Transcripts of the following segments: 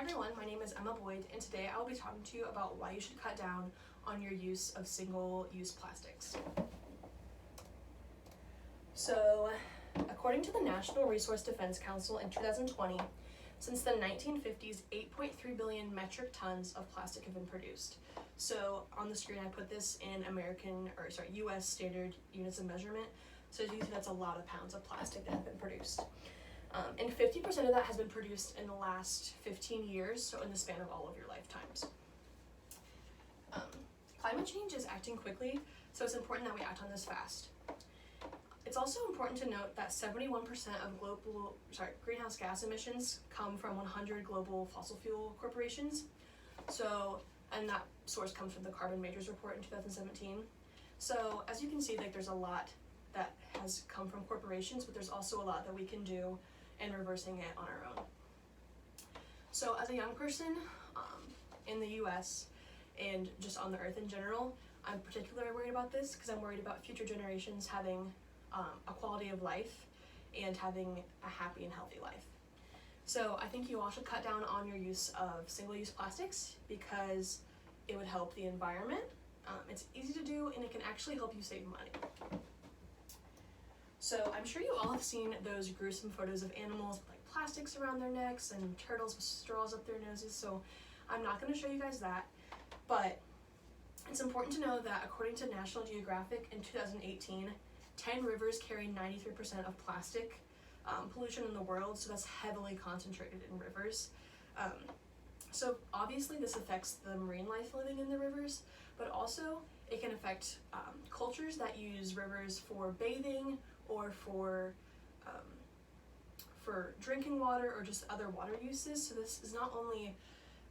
everyone, my name is Emma Boyd, and today I will be talking to you about why you should cut down on your use of single-use plastics. So, according to the National Resource Defense Council in 2020, since the 1950s, 8.3 billion metric tons of plastic have been produced. So, on the screen I put this in US standard units of measurement. So as you can see, that's a lot of pounds of plastic that have been produced. And 50% of that has been produced in the last 15 years, so in the span of all of your lifetimes. Climate change is acting quickly, so it's important that we act on this fast. It's also important to note that 71% of greenhouse gas emissions come from 100 global fossil fuel corporations. And that source comes from the Carbon Majors report in 2017. So as you can see, there's a lot that has come from corporations, but there's also a lot that we can do in reversing it on our own. So as a young person in the US and just on the earth in general, I'm particularly worried about this because I'm worried about future generations having a quality of life and having a happy and healthy life. So I think you all should cut down on your use of single-use plastics because it would help the environment. It's easy to do and it can actually help you save money. So I'm sure you all have seen those gruesome photos of animals with like plastics around their necks and turtles with straws up their noses, so I'm not going to show you guys that, but it's important to know that according to National Geographic in 2018, 10 rivers carry 93% of plastic pollution in the world, so that's heavily concentrated in rivers. So obviously this affects the marine life living in the rivers, but also it can affect cultures that use rivers for bathing or for drinking water or just other water uses. So this is not only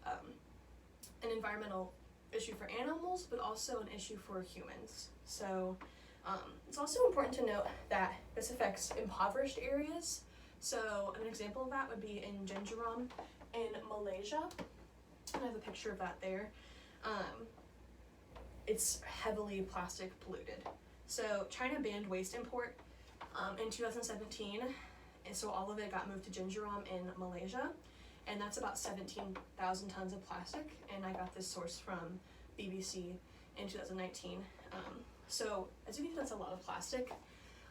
an environmental issue for animals, but also an issue for humans. So it's also important to note that this affects impoverished areas. So an example of that would be in Jinjiram in Malaysia. I have a picture of that there. It's heavily plastic polluted. So China banned waste import in 2017, and so all of it got moved to Jinjiram in Malaysia, and that's about 17,000 tons of plastic, and I got this source from BBC in 2019. So as you can see, that's a lot of plastic,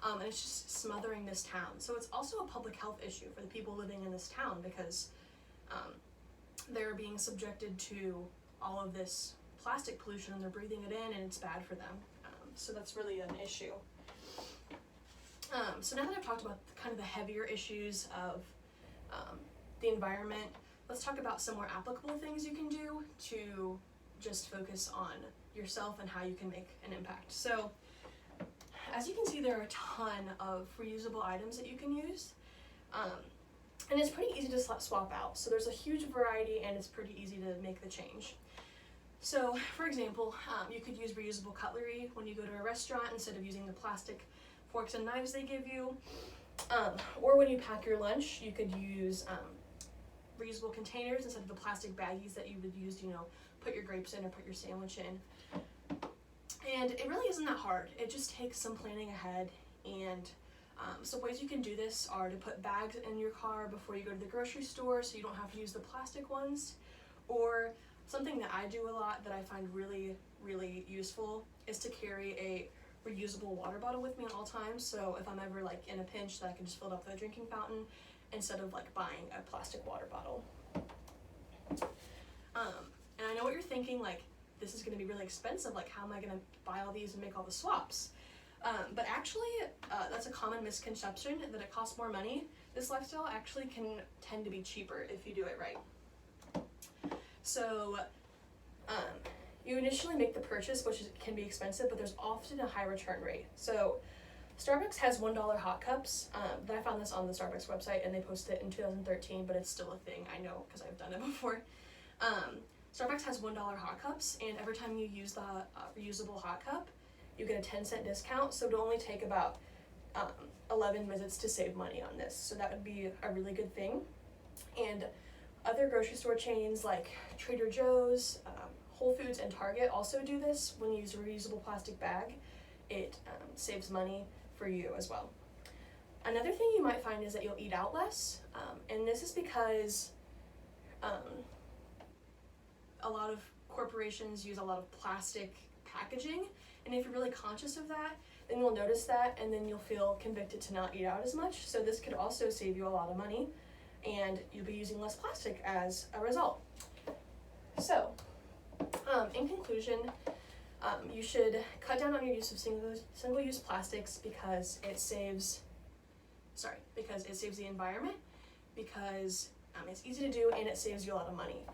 and it's just smothering this town. So it's also a public health issue for the people living in this town because they're being subjected to all of this plastic pollution and they're breathing it in and it's bad for them. So that's really an issue. So now that I've talked about kind of the heavier issues of the environment, let's talk about some more applicable things you can do to just focus on yourself and how you can make an impact. So as you can see, there are a ton of reusable items that you can use. And it's pretty easy to swap out. So there's a huge variety and it's pretty easy to make the change. So for example, you could use reusable cutlery when you go to a restaurant instead of using the plastic forks and knives they give you. Or when you pack your lunch, you could use reusable containers instead of the plastic baggies that you would use to, put your grapes in or put your sandwich in. And it really isn't that hard. It just takes some planning ahead. And so ways you can do this are to put bags in your car before you go to the grocery store so you don't have to use the plastic ones. Or something that I do a lot that I find really, really useful is to carry a reusable water bottle with me at all times. So if I'm ever in a pinch, that I can just fill it up with a drinking fountain instead of buying a plastic water bottle. And I know what you're thinking, this is going to be really expensive. How am I going to buy all these and make all the swaps? But actually, that's a common misconception that it costs more money. This lifestyle actually can tend to be cheaper if you do it right. So you initially make the purchase, which can be expensive, but there's often a high return rate. So Starbucks has $1 hot cups. I found this on the Starbucks website and they posted it in 2013, but it's still a thing, I know, because I've done it before. Starbucks has $1 hot cups, and every time you use the reusable hot cup, you get a 10-cent discount, so it would only take about 11 visits to save money on this. So that would be a really good thing. And other grocery store chains like Trader Joe's, Whole Foods, and Target also do this. When you use a reusable plastic bag, it saves money for you as well. Another thing you might find is that you'll eat out less, and this is because a lot of corporations use a lot of plastic packaging, and if you're really conscious of that, then you'll notice that, and then you'll feel convicted to not eat out as much. So this could also save you a lot of money, and you'll be using less plastic as a result. So, in conclusion, you should cut down on your use of single-use plastics because it saves the environment, because it's easy to do, and it saves you a lot of money.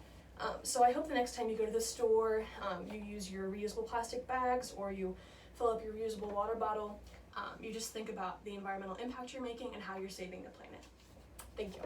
So I hope the next time you go to the store, you use your reusable plastic bags, or you fill up your reusable water bottle. You just think about the environmental impact you're making and how you're saving the planet. Thank you.